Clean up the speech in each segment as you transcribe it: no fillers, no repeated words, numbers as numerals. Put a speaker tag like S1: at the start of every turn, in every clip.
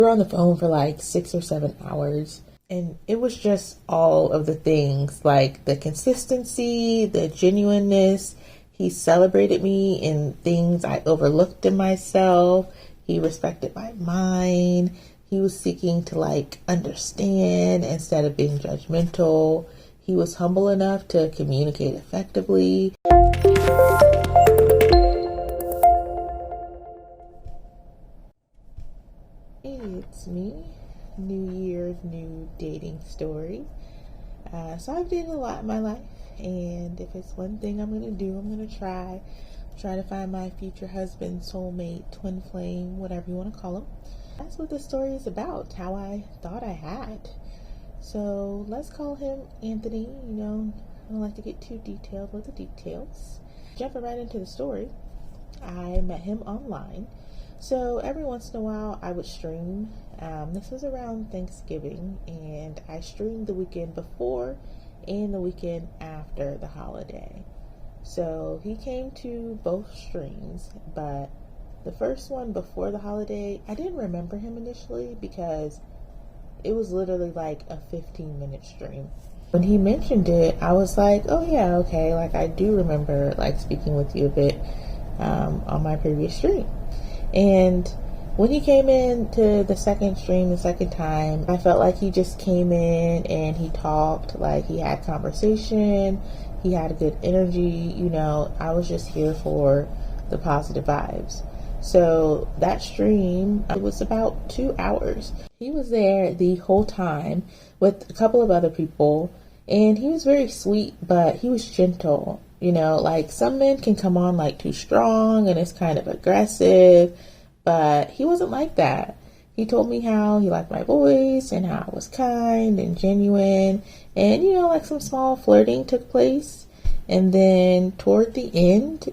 S1: We were on the phone for like 6 or 7 hours. And it was just all of the things, like the consistency, the genuineness. He celebrated me in things I overlooked in myself. He respected my mind. He was seeking to like understand instead of being judgmental. He was humble enough to communicate effectively. Hey, it's me. New Year's new dating story. So I've dated a lot in my life, and if it's one thing I'm gonna do, I'm gonna try to find my future husband, soulmate, twin flame, whatever you want to call him. That's what this story is about. How I thought I had. So let's call him Anthony. I don't like to get too detailed with the details. Jumping right into the story, I met him online. So every once in a while I would stream. This was around Thanksgiving, and I streamed the weekend before and the weekend after the holiday. So he came to both streams, but the first one before the holiday, I didn't remember him initially because it was literally like a 15-minute stream. When he mentioned it, I was like, oh yeah, okay, like I do remember like speaking with you a bit on my previous stream. And when he came in to the second stream the second time, I felt like he just came in and he talked, like he had conversation, he had a good energy. I was just here for the positive vibes. So that stream, it was about 2 hours. He was there the whole time with a couple of other people, and he was very sweet, but he was gentle. Like some men can come on like too strong and it's kind of aggressive, but he wasn't like that. He told me how he liked my voice and how I was kind and genuine, and like some small flirting took place. And then toward the end,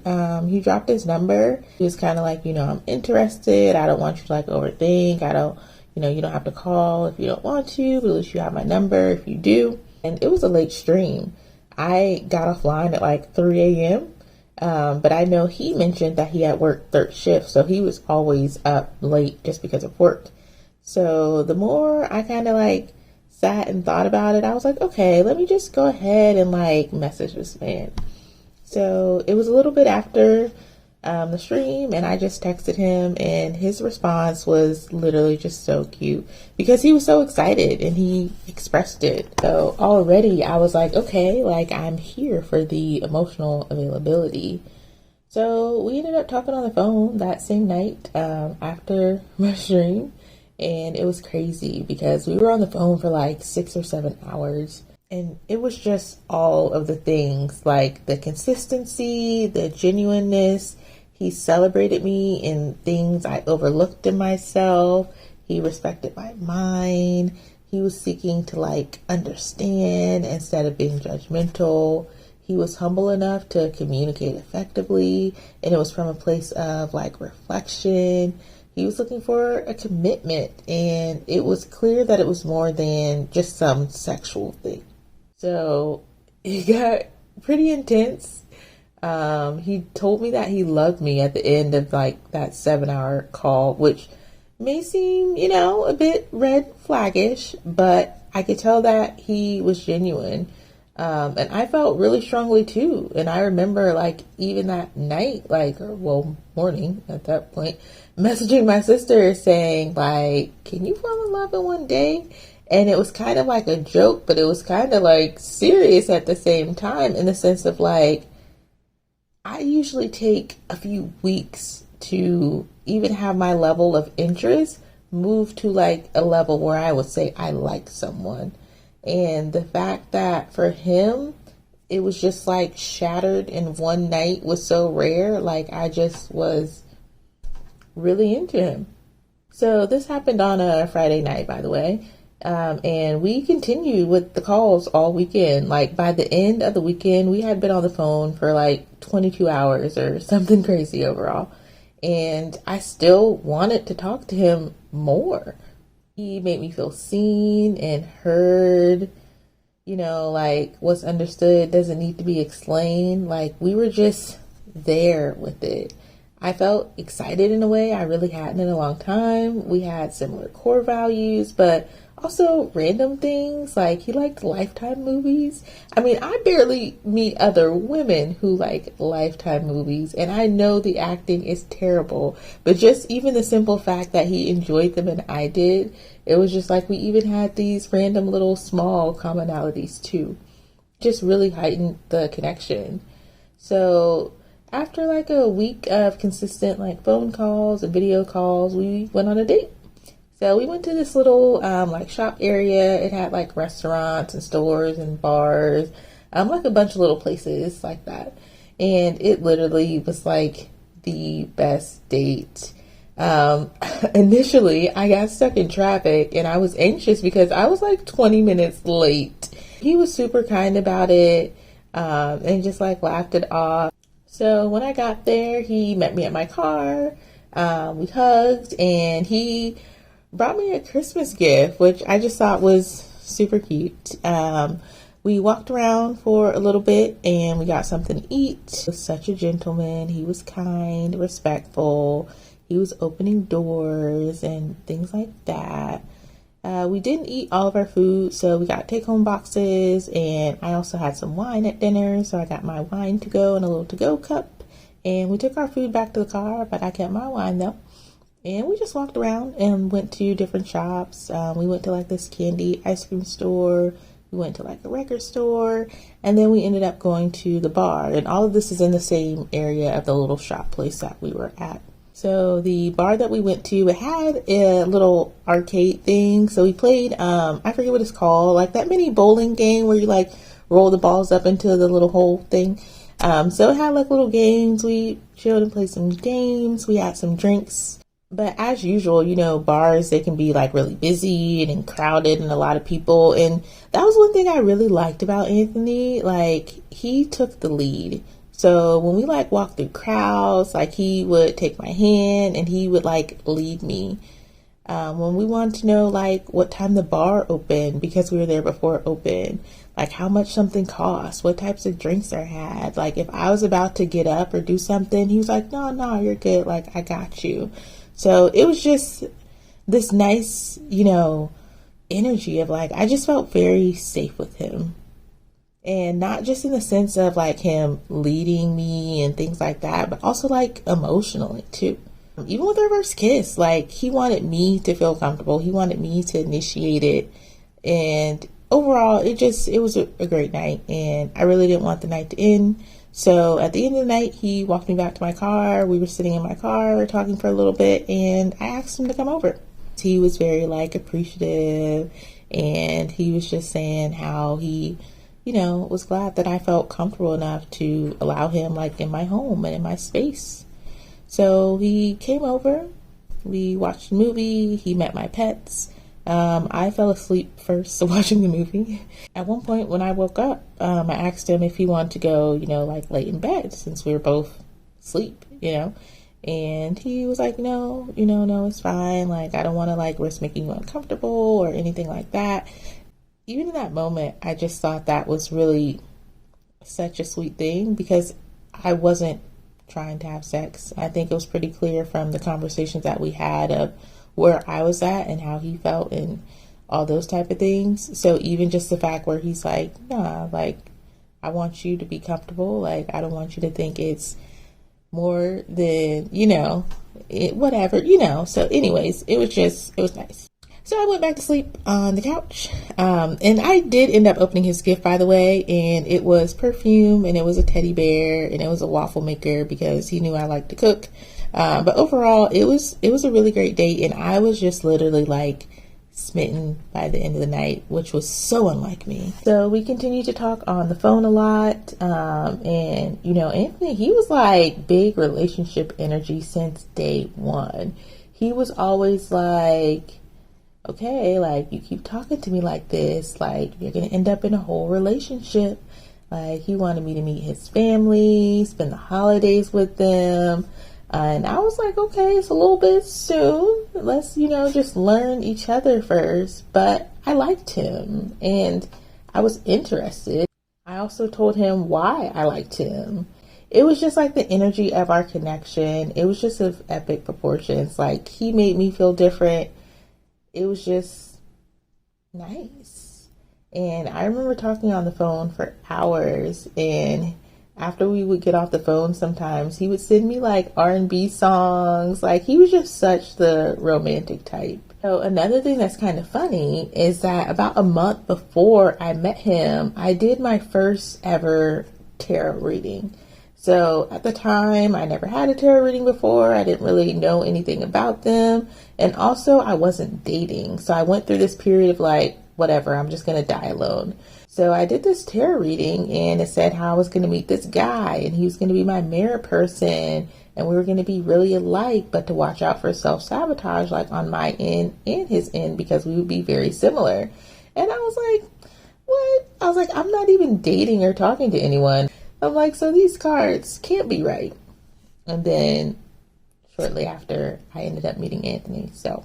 S1: he dropped his number. He was kind of like, I'm interested. I don't want you to like overthink. I don't, you don't have to call if you don't want to, but at least you have my number if you do. And it was a late stream. I got offline at like 3 a.m. But I know he mentioned that he had worked third shift, so he was always up late just because of work. So the more I kind of like sat and thought about it, I was like, okay, let me just go ahead and like message this man. So it was a little bit after the stream, and I just texted him, and his response was literally just so cute because he was so excited and he expressed it. So already I was like, okay, like I'm here for the emotional availability. So we ended up talking on the phone that same night after my stream, and it was crazy because we were on the phone for like 6 or 7 hours. And it was just all of the things, like the consistency, the genuineness. He celebrated me in things I overlooked in myself. He respected my mind. He was seeking to like understand instead of being judgmental. He was humble enough to communicate effectively, and it was from a place of like reflection. He was looking for a commitment, and it was clear that it was more than just some sexual thing. So it got pretty intense. He told me that he loved me at the end of like that 7-hour call, which may seem, a bit red flaggish, but I could tell that he was genuine. And I felt really strongly too. And I remember like even that night, morning at that point, messaging my sister saying like, can you fall in love in one day? And it was kind of like a joke, but it was kind of like serious at the same time, in the sense of like, I usually take a few weeks to even have my level of interest move to like a level where I would say I like someone. And the fact that for him, it was just like shattered in one night was so rare. Like I just was really into him. So this happened on a Friday night, by the way. And we continued with the calls all weekend. Like by the end of the weekend, we had been on the phone for like 22 hours or something crazy overall. And I still wanted to talk to him more. He made me feel seen and heard. Like what's understood doesn't need to be explained. Like we were just there with it. I felt excited in a way I really hadn't in a long time. We had similar core values, but also random things. Like he liked Lifetime movies. I mean, I barely meet other women who like Lifetime movies, and I know the acting is terrible, but just even the simple fact that he enjoyed them and I did, it was just like we even had these random little small commonalities too. Just really heightened the connection. So after like a week of consistent like phone calls and video calls, we went on a date. So we went to this little like shop area. It had like restaurants and stores and bars, like a bunch of little places like that. And it literally was like the best date. Initially, I got stuck in traffic and I was anxious because I was like 20 minutes late. He was super kind about it and just like laughed it off. So when I got there, he met me at my car. We hugged and he brought me a Christmas gift, which I just thought was super cute. We walked around for a little bit and we got something to eat. He was such a gentleman. He was kind, respectful. He was opening doors and things like that. We didn't eat all of our food, so we got take-home boxes, and I also had some wine at dinner, so I got my wine to go in a little to-go cup, and we took our food back to the car, but I kept my wine though. And we just walked around and went to different shops. We went to like this candy ice cream store. We went to like a record store, and then we ended up going to the bar, and all of this is in the same area of the little shop place that we were at. So the bar that we went to, it had a little arcade thing. So we played, I forget what it's called, like that mini bowling game where you like roll the balls up into the little hole thing. So it had like little games. We chilled and played some games. We had some drinks. But as usual, you know, bars, they can be like really busy and crowded and a lot of people. And that was one thing I really liked about Anthony. Like he took the lead. So when we like walked through crowds, like he would take my hand and he would like lead me. When we wanted to know like what time the bar opened, because we were there before it opened, like how much something cost, what types of drinks are had. Like if I was about to get up or do something, he was like, no, you're good. Like I got you. So it was just this nice, you know, energy of like, I just felt very safe with him. And not just in the sense of like him leading me and things like that, but also like emotionally too. Even with our first kiss, like he wanted me to feel comfortable. He wanted me to initiate it. And overall, it was a great night. And I really didn't want the night to end. So at the end of the night, he walked me back to my car. We were sitting in my car talking for a little bit, and I asked him to come over. He was very like appreciative, and he was just saying how he, you know, was glad that I felt comfortable enough to allow him like in my home and in my space. So he came over, we watched a movie, he met my pets. I fell asleep first watching the movie. At one point when I woke up, I asked him if he wanted to go, you know, like lay in bed since we were both asleep, you know. And he was like, no, it's fine. Like, I don't want to like risk making you uncomfortable or anything like that. Even in that moment, I just thought that was really such a sweet thing because I wasn't trying to have sex. I think it was pretty clear from the conversations that we had of where I was at and how he felt and all those type of things. So even just the fact where he's like, nah, like I want you to be comfortable. Like I don't want you to think it's more than, you know, whatever, you know. So anyways, it was nice. So I went back to sleep on the couch. And I did end up opening his gift, by the way, and it was perfume and it was a teddy bear and it was a waffle maker because he knew I liked to cook. But overall, it was a really great date, and I was just literally like smitten by the end of the night, which was so unlike me. So we continued to talk on the phone a lot. And you know, Anthony, he was like big relationship energy since day one. He was always like, okay, like you keep talking to me like this, like you're gonna end up in a whole relationship. Like he wanted me to meet his family, spend the holidays with them. And I was like, okay, it's a little bit soon. Let's, you know, just learn each other first. But I liked him and I was interested. I also told him why I liked him. it was just like the energy of our connection. It was just of epic proportions. Like, he made me feel different. It was just nice. And I remember talking on the phone for hours, and after we would get off the phone, sometimes he would send me like R&B songs. Like, he was just such the romantic type. So another thing that's kind of funny is that about a month before I met him, I did my first ever tarot reading. So at the time, I never had a tarot reading before. I didn't really know anything about them. And also, I wasn't dating. So I went through this period of like, whatever, I'm just going to die alone. So I did this tarot reading, and it said how I was going to meet this guy, and he was going to be my mirror person, and we were going to be really alike, but to watch out for self-sabotage, like on my end and his end, because we would be very similar. And I was like, what? I was like, I'm not even dating or talking to anyone. I'm like, so these cards can't be right. And then shortly after, I ended up meeting Anthony. So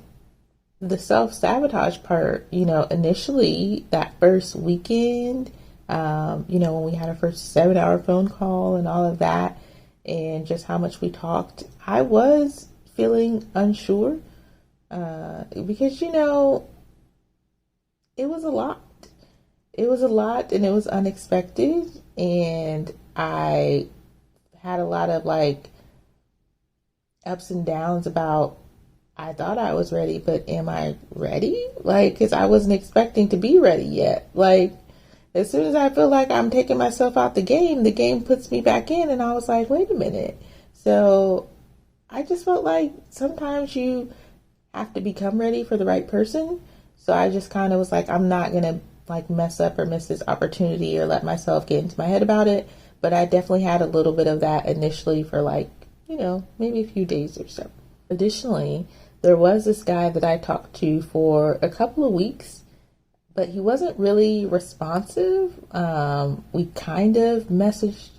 S1: the self-sabotage part, initially that first weekend, when we had our first 7-hour phone call and all of that, and just how much we talked, I was feeling unsure, because, it was a lot. It was a lot, and it was unexpected, and I had a lot of like ups and downs about, I thought I was ready, but am I ready? Like, because I wasn't expecting to be ready yet. Like, as soon as I feel like I'm taking myself out the game puts me back in. And I was like, wait a minute. So I just felt like sometimes you have to become ready for the right person. So I just kind of was like, I'm not going to like mess up or miss this opportunity or let myself get into my head about it. But I definitely had a little bit of that initially for like, maybe a few days or so. Additionally, there was this guy that I talked to for a couple of weeks, but he wasn't really responsive. We kind of messaged,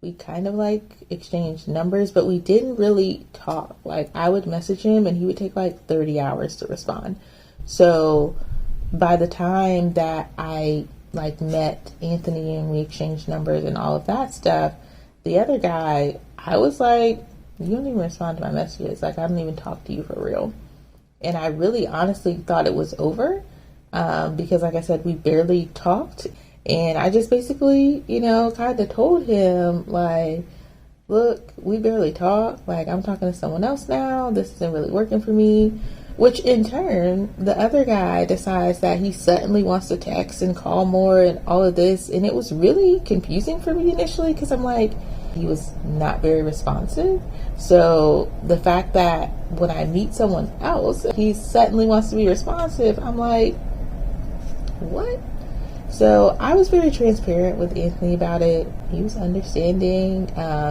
S1: we kind of like exchanged numbers, but we didn't really talk. Like, I would message him and he would take like 30 hours to respond. So by the time that I like met Anthony and we exchanged numbers and all of that stuff, the other guy, I was like, you don't even respond to my messages. Like, I don't even talk to you for real. And I really honestly thought it was over, because like I said, we barely talked. And I just basically, kind of told him like, look, we barely talk. Like, I'm talking to someone else now. This isn't really working for me. Which in turn, the other guy decides that he suddenly wants to text and call more and all of this. And it was really confusing for me initially, because I'm like, he was not very responsive. So the fact that when I meet someone else, he suddenly wants to be responsive, I'm like, what? So I was very transparent with Anthony about it. He was understanding.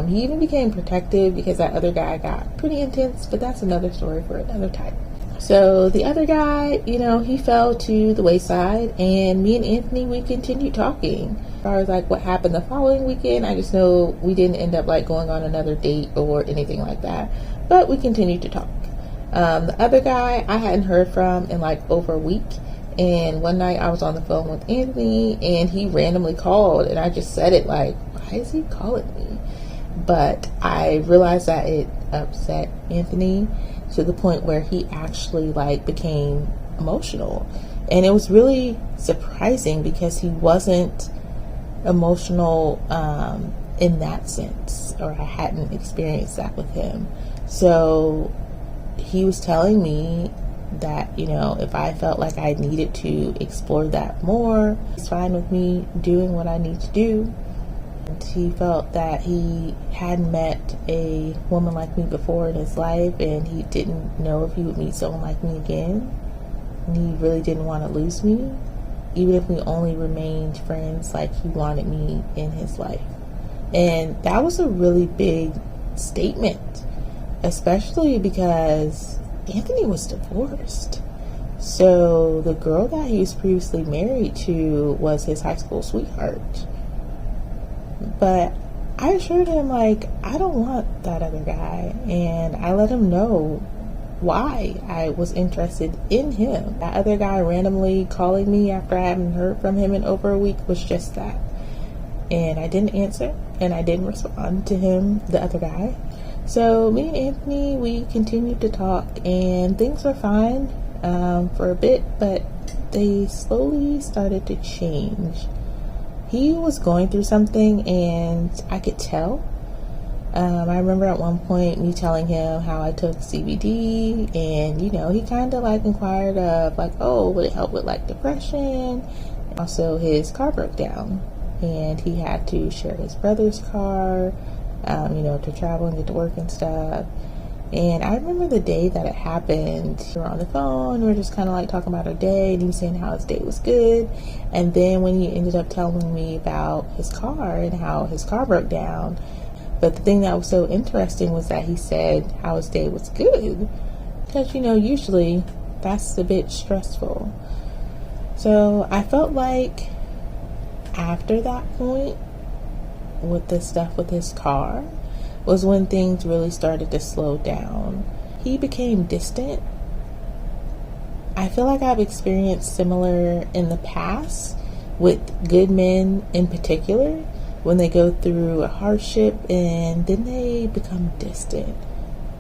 S1: He even became protective because that other guy got pretty intense, but that's another story for another time. So the other guy, he fell to the wayside, and me and Anthony, we continued talking. As far as like what happened the following weekend, I just know we didn't end up like going on another date or anything like that, but we continued to talk. The other guy I hadn't heard from in like over a week, and one night I was on the phone with Anthony and he randomly called, and I just said it like, why is he calling me? But I realized that it upset Anthony to the point where he actually like became emotional. And it was really surprising because he wasn't emotional in that sense, or I hadn't experienced that with him. So he was telling me that, if I felt like I needed to explore that more, it's fine with me doing what I need to do. He felt that he hadn't met a woman like me before in his life, and he didn't know if he would meet someone like me again. And he really didn't want to lose me. Even if we only remained friends, like, he wanted me in his life. And that was a really big statement, especially because Anthony was divorced. So the girl that he was previously married to was his high school sweetheart. But I assured him, like, I don't want that other guy. And I let him know why I was interested in him. That other guy randomly calling me after I hadn't heard from him in over a week was just that. and I didn't answer, and I didn't respond to him, the other guy. So me and Anthony, we continued to talk, and things were fine for a bit, but they slowly started to change. He was going through something, and I could tell. I remember at one point me telling him how I took CBD, and he kind of like inquired of like, oh, would it help with like depression? Also, his car broke down, and he had to share his brother's car, to travel and get to work and stuff. And I remember the day that it happened, we were on the phone, we were just kind of like talking about our day, and he was saying how his day was good. And then when he ended up telling me about his car and how his car broke down, but the thing that was so interesting was that he said how his day was good. Because, usually that's a bit stressful. So I felt like after that point, with the stuff with his car, was when things really started to slow down. He became distant. I feel like I've experienced similar in the past with good men in particular, when they go through a hardship and then they become distant.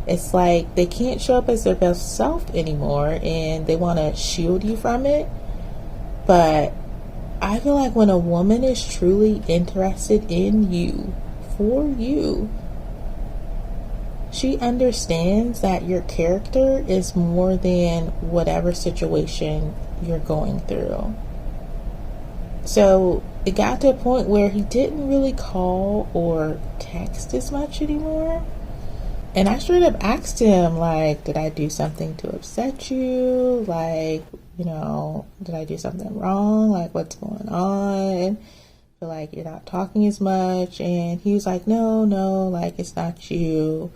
S1: It's like they can't show up as their best self anymore, and they want to shield you from it. But I feel like when a woman is truly interested in you, for you, she understands that your character is more than whatever situation you're going through. So it got to a point where he didn't really call or text as much anymore. And I straight up asked him, like, did I do something to upset you? Like, did I do something wrong? Like, what's going on? I feel like you're not talking as much. And he was like, no, like, it's not you.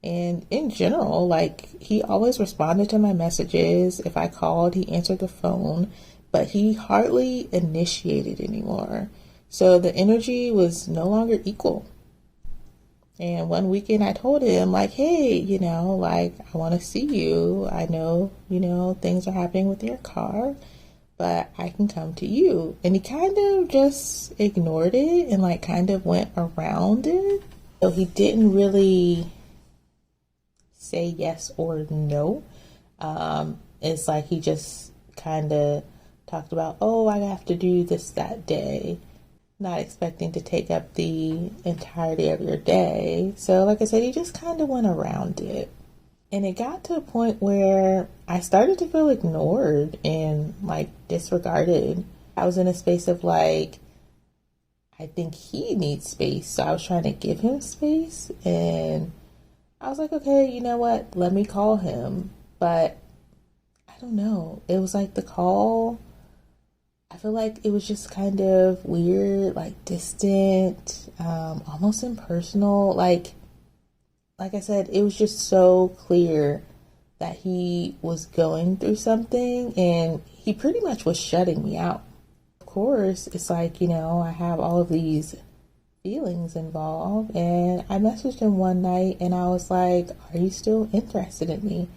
S1: And in general, like, he always responded to my messages. If I called, he answered the phone, but he hardly initiated anymore. So the energy was no longer equal. And one weekend I told him, like, hey, like, I want to see you. I know, things are happening with your car, but I can come to you. And he kind of just ignored it and like kind of went around it. So he didn't really say yes or no. It's like he just kind of talked about, oh, I have to do this that day, not expecting to take up the entirety of your day. So like I said, he just kind of went around it. And it got to a point where I started to feel ignored and like disregarded. I was in a space of like, I think he needs space. So I was trying to give him space, and I was like, okay, you know what? Let me call him. But I don't know. It was like the call, I feel like it was just kind of weird, like distant, almost impersonal. Like I said, it was just so clear that he was going through something, and he pretty much was shutting me out. Of course, it's like, I have all of these feelings involved, and I messaged him one night and I was like, are you still interested in me?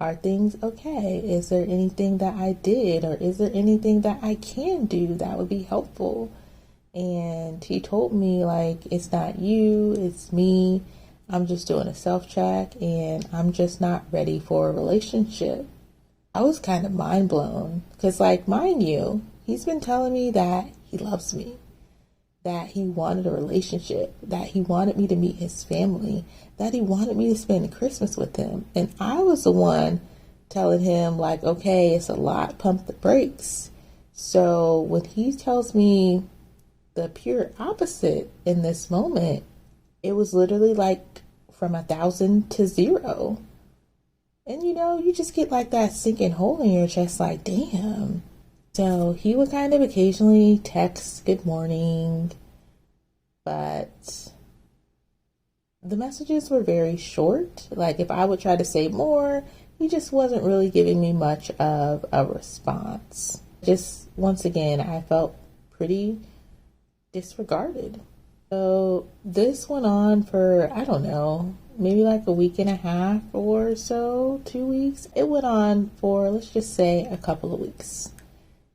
S1: Are things okay? Is there anything that I did, or is there anything that I can do that would be helpful? And he told me, like, it's not you, it's me. I'm just doing a self-check, and I'm just not ready for a relationship. I was kind of mind blown, because, like, mind you, he's been telling me that he loves me, that he wanted a relationship, that he wanted me to meet his family, that he wanted me to spend Christmas with him. And I was the one telling him, like, okay, it's a lot, pump the brakes. So when he tells me the pure opposite in this moment, it was literally like from 1,000 to 0. And you just get like that sinking hole in your chest, like, damn. So he would kind of occasionally text good morning, but the messages were very short. Like, if I would try to say more, he just wasn't really giving me much of a response. Just, once again, I felt pretty disregarded. So this went on for, I don't know, maybe like a week and a half or so, 2 weeks. It went on for, let's just say, a couple of weeks.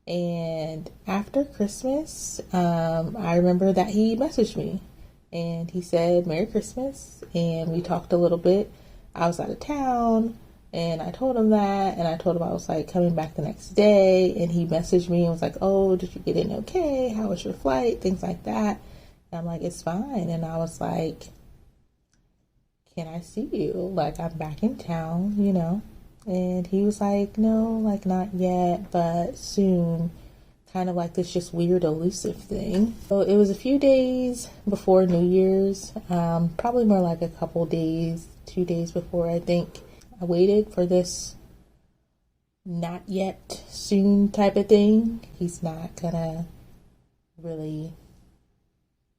S1: And after Christmas, I remember that he messaged me and he said, Merry Christmas. And we talked a little bit. I was out of town and I told him that. And I told him I was like coming back the next day. And he messaged me and was like, oh, did you get in okay? How was your flight? Things like that. And I'm like, it's fine. And I was like, can I see you? Like, I'm back in town, you know? And he was like, no, like not yet, but soon. Kind of like this just weird elusive thing. So it was a few days before New Year's, probably more like a couple days, 2 days before, I think. I waited for this not yet, soon type of thing. He's not gonna really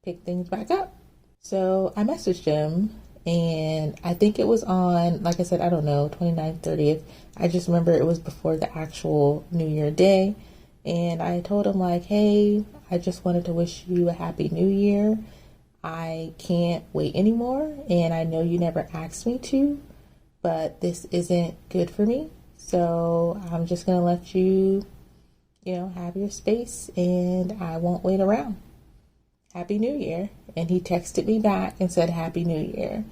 S1: pick things back up. So I messaged him. And I think it was on, like I said, I don't know, 29th, 30th. I just remember it was before the actual New Year day. And I told him like, hey, I just wanted to wish you a happy new year. I can't wait anymore. And I know you never asked me to, but this isn't good for me. So I'm just going to let you, have your space and I won't wait around. Happy New Year. And he texted me back and said, Happy New Year.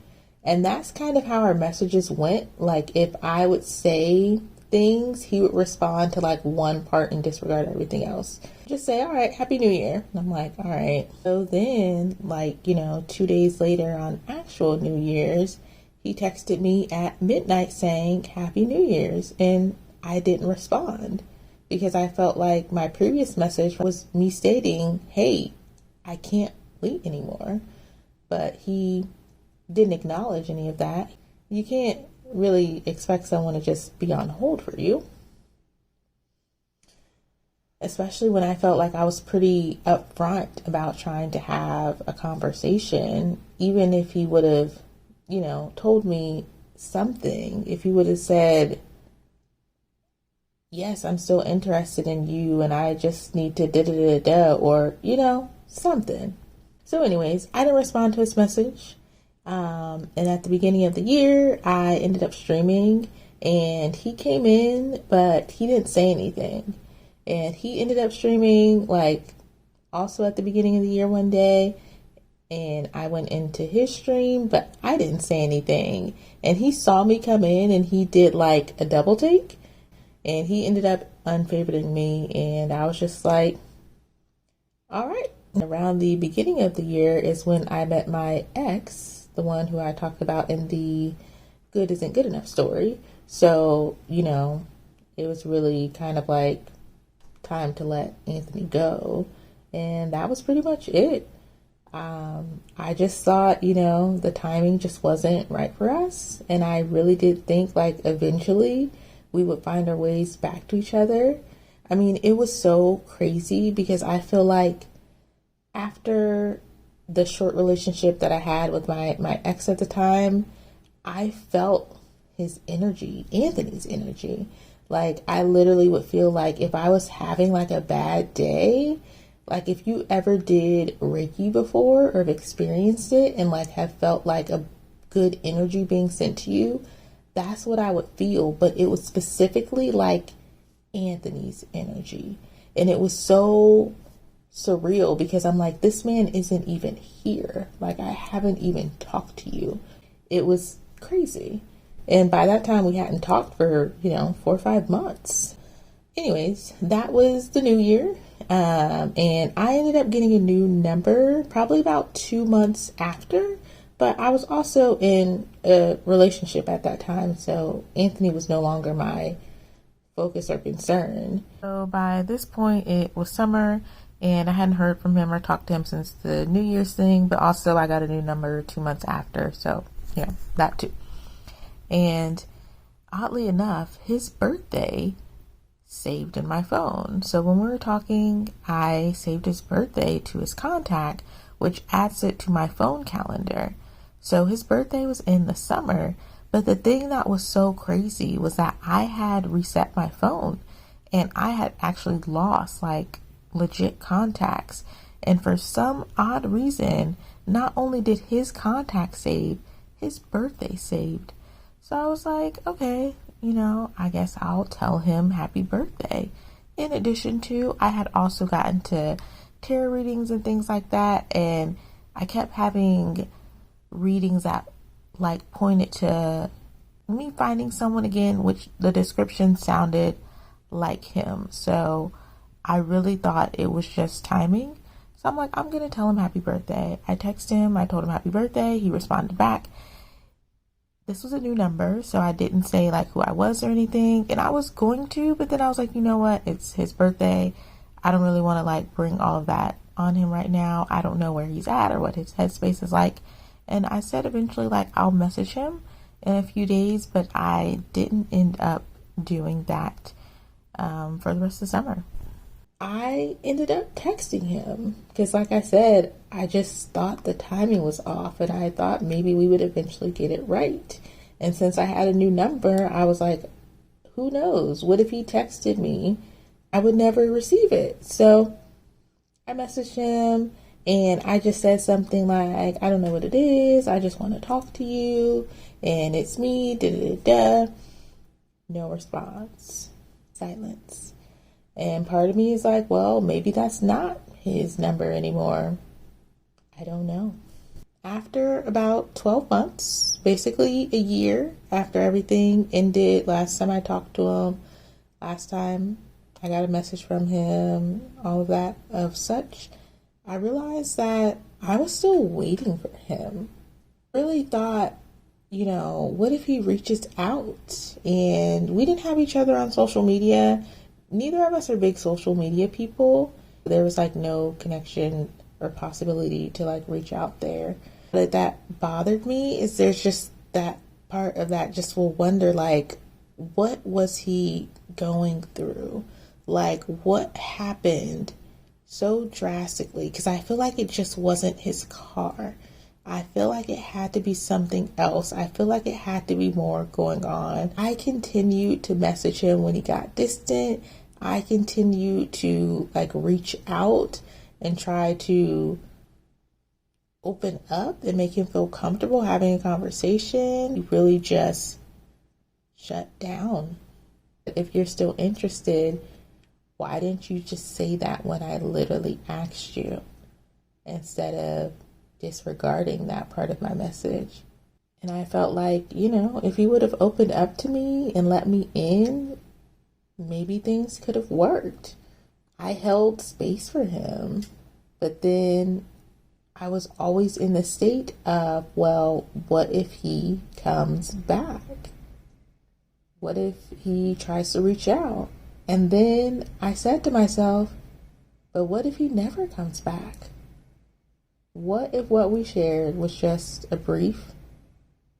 S1: And that's kind of how our messages went. Like if I would say things, he would respond to like one part and disregard everything else. Just say, all right, Happy New Year. And I'm like, all right. So then 2 days later on actual New Year's, he texted me at midnight saying Happy New Year's. And I didn't respond because I felt like my previous message was me stating, hey, I can't wait anymore. But he didn't acknowledge any of that. You can't really expect someone to just be on hold for you. Especially when I felt like I was pretty upfront about trying to have a conversation. Even if he would have, told me something. If he would have said, yes, I'm still interested in you and I just need to da-da-da-da, or, something. So anyways, I didn't respond to his message. And at the beginning of the year, I ended up streaming and he came in, but he didn't say anything. And he ended up streaming also at the beginning of the year one day. And I went into his stream, but I didn't say anything. And he saw me come in and he did a double take. And he ended up unfavoriting me. And I was just like, all right. Around the beginning of the year is when I met my ex, the one who I talked about in the Good Isn't Good Enough story. So, it was really kind of like time to let Anthony go. And that was pretty much it. I just thought, the timing just wasn't right for us. And I really did think eventually we would find our ways back to each other. I mean, it was so crazy because I feel like after the short relationship that I had with my ex at the time, I felt his energy, Anthony's energy. I literally would feel like if I was having a bad day, if you ever did Reiki before or have experienced it and have felt a good energy being sent to you, that's what I would feel. But it was specifically Anthony's energy. And it was so surreal because I'm like, this man isn't even here. I haven't even talked to you. It was crazy. And by that time we hadn't talked for, 4 or 5 months. Anyways, that was the new year. And I ended up getting a new number probably about 2 months after, but I was also in a relationship at that time. So Anthony was no longer my focus or concern. So by this point it was summer and I hadn't heard from him or talked to him since the New Year's thing, but also I got a new number 2 months after. So that too. And oddly enough, his birthday saved in my phone. So when we were talking, I saved his birthday to his contact, which adds it to my phone calendar. So his birthday was in the summer, but the thing that was so crazy was that I had reset my phone and I had actually lost legit contacts. And for some odd reason, not only did his contact save, his birthday saved. So I was like, okay, I guess I'll tell him happy birthday. In addition to, I had also gotten to tarot readings and things like that, and I kept having readings that like pointed to me finding someone again, which the description sounded like him. So I really thought it was just timing. So I'm like, I'm gonna tell him happy birthday. I texted him, I told him happy birthday. He responded back. This was a new number, so I didn't say like who I was or anything. And I was going to, but then I was like, you know what? It's his birthday. I don't really want to like bring all of that on him right now. I don't know where he's at or what his headspace is like. And I said eventually like I'll message him in a few days, but I didn't end up doing that for the rest of the summer. I ended up texting him because, like I said, I just thought the timing was off and I thought maybe we would eventually get it right. And since I had a new number, I was like, who knows? What if he texted me? I would never receive it. So I messaged him and I just said something like, I don't know what it is. I just want to talk to you. And it's me. Da da da. No response. Silence. And part of me is like, well, maybe that's not his number anymore. I don't know. After about 12 months, basically a year after everything ended, last time I talked to him, last time I got a message from him, all of that of such, I realized that I was still waiting for him. Really thought, what if he reaches out? And we didn't have each other on social media. Neither of us are big social media people. There was like no connection or possibility to like reach out there. But that bothered me is there's just that part of that just will wonder like, what was he going through? Like what happened so drastically? Because I feel like it just wasn't his car. I feel like it had to be something else. I feel like it had to be more going on. I continued to message him when he got distant. I continued to like reach out and try to open up and make him feel comfortable having a conversation. He really just shut down. If you're still interested, why didn't you just say that when I literally asked you instead of disregarding that part of my message? And I felt like, if he would have opened up to me and let me in, maybe things could have worked. I held space for him, but then I was always in the state of, well, what if he comes back? What if he tries to reach out? And then I said to myself, but what if he never comes back? What if what we shared was just a brief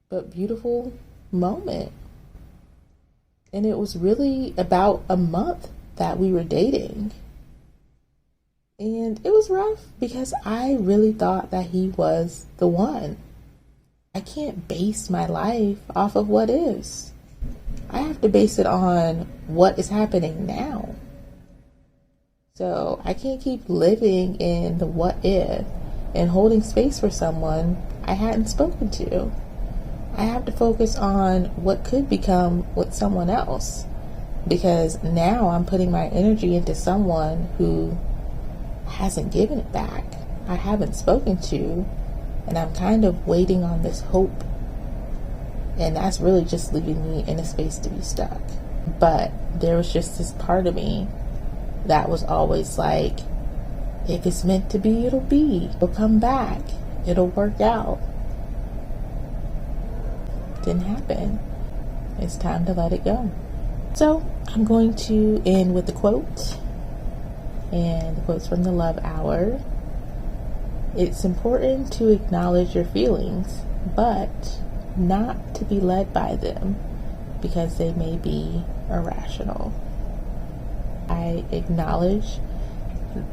S1: but beautiful moment? And it was really about a month that we were dating. And it was rough because I really thought that he was the one. I can't base my life off of what is. I have to base it on what is happening now. So I can't keep living in the what if and holding space for someone I hadn't spoken to. I have to focus on what could become with someone else, because now I'm putting my energy into someone who hasn't given it back, I haven't spoken to, and I'm kind of waiting on this hope. And that's really just leaving me in a space to be stuck. But there was just this part of me that was always like, if it's meant to be, it'll be. It'll come back. It'll work out. Didn't happen. It's time to let it go. So I'm going to end with a quote. And the quote's from the Love Hour. It's important to acknowledge your feelings, but not to be led by them because they may be irrational. I acknowledge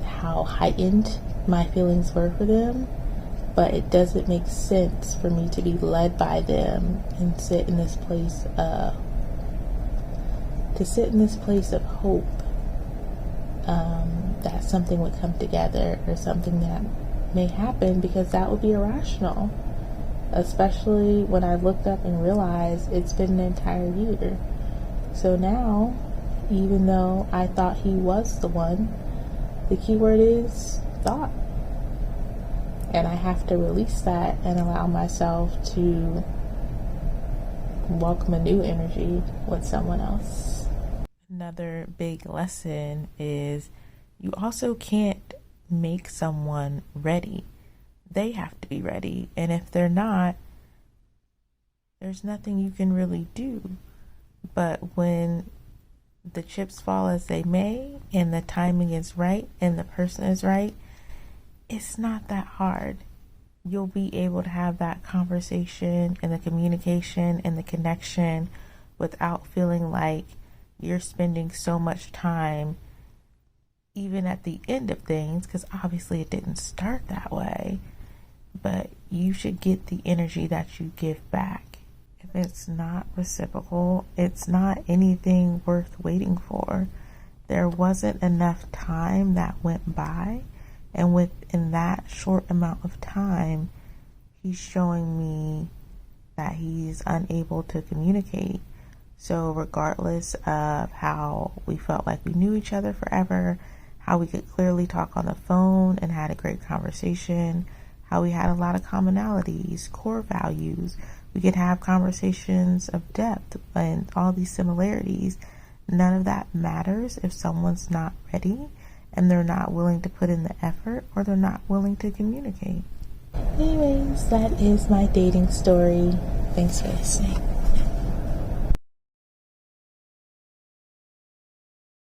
S1: how heightened my feelings were for them, but it doesn't make sense for me to be led by them and sit in this place of hope that something would come together or something that may happen, because that would be irrational, especially when I looked up and realized it's been an entire year. So now even though I thought he was the one. The key word is thought. And I have to release that and allow myself to welcome a new energy with someone else. Another big lesson is you also can't make someone ready. They have to be ready. And if they're not, there's nothing you can really do. But when the chips fall as they may and the timing is right and the person is right, it's not that hard. You'll be able to have that conversation and the communication and the connection without feeling like you're spending so much time even at the end of things, because obviously it didn't start that way, but you should get the energy that you give back. If it's not reciprocal, it's not anything worth waiting for. There wasn't enough time that went by, and within that short amount of time, he's showing me that he's unable to communicate. So regardless of how we felt like we knew each other forever, how we could clearly talk on the phone and had a great conversation, how we had a lot of commonalities, core values, we could have conversations of depth and all these similarities. None of that matters if someone's not ready and they're not willing to put in the effort or they're not willing to communicate. Anyways, that is my dating story. Thanks for listening.